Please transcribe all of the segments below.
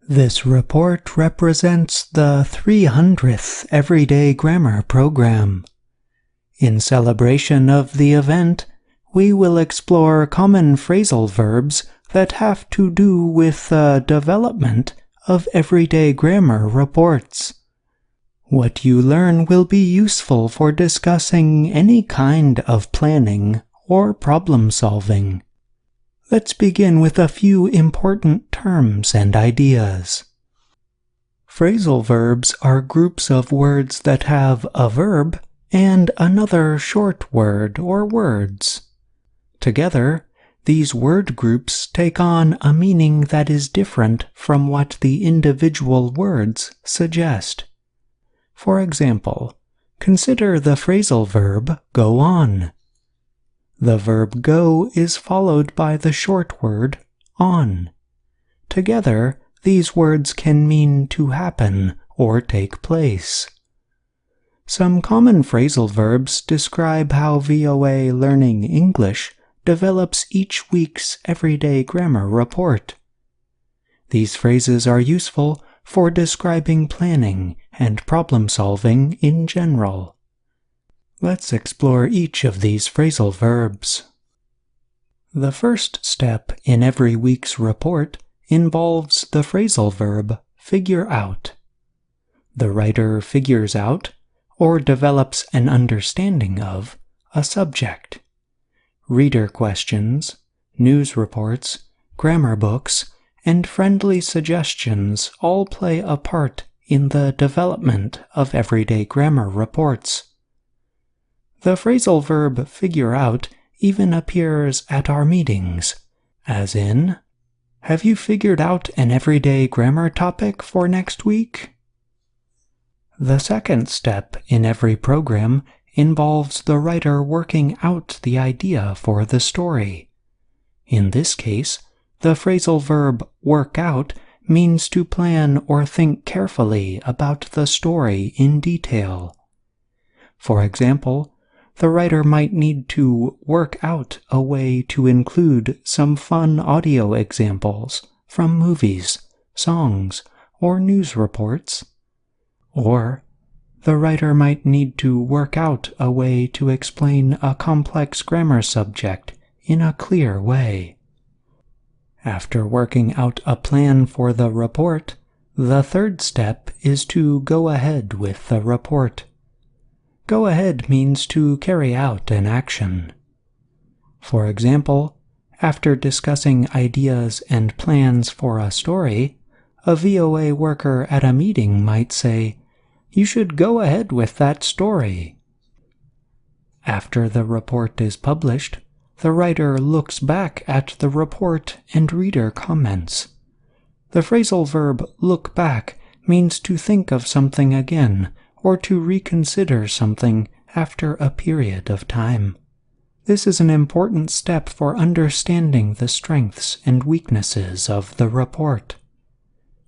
This report represents the 300th Everyday Grammar program. In celebration of the event, we will explore common phrasal verbs that have to do with the development of everyday grammar reports. What you learn will be useful for discussing any kind of planning or problem solving. Let's begin with a few important terms and ideas. Phrasal verbs are groups of words that have a verb and another short word or words. Together, these word groups take on a meaning that is different from what the individual words suggest. For example, consider the phrasal verb go on. The verb go is followed by the short word on. Together, these words can mean to happen or take place. Some common phrasal verbs describe how VOA Learning English develops each week's everyday grammar report. These phrases are useful for describing planning and problem solving in general. Let's explore each of these phrasal verbs. The first step in every week's report involves the phrasal verb figure out. The writer figures out, or develops an understanding of, a subject. Reader questions, news reports, grammar books, and friendly suggestions all play a part in the development of everyday grammar reports. The phrasal verb figure out even appears at our meetings, as in, have you figured out an everyday grammar topic for next week? The second step in every program involves the writer working out the idea for the story. In this case, the phrasal verb work out means to plan or think carefully about the story in detail. For example, the writer might need to work out a way to include some fun audio examples from movies, songs, or news reports. Or, the writer might need to work out a way to explain a complex grammar subject in a clear way. After working out a plan for the report, the third step is to go ahead with the report. Go ahead means to carry out an action. For example, after discussing ideas and plans for a story, a VOA worker at a meeting might say, "You should go ahead with that story." After the report is published, the writer looks back at the report and reader comments. The phrasal verb look back means to think of something again or to reconsider something after a period of time. This is an important step for understanding the strengths and weaknesses of the report.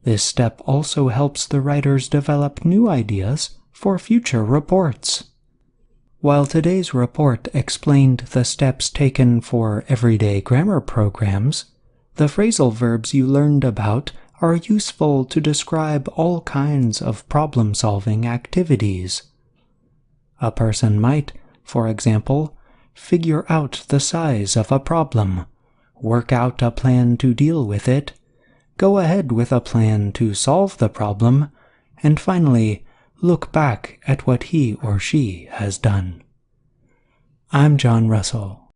This step also helps the writers develop new ideas for future reports. While today's report explained the steps taken for everyday grammar programs, the phrasal verbs you learned about are useful to describe all kinds of problem-solving activities. A person might, for example, figure out the size of a problem, work out a plan to deal with it, go ahead with a plan to solve the problem, and finally, look back at what he or she has done. I'm John Russell.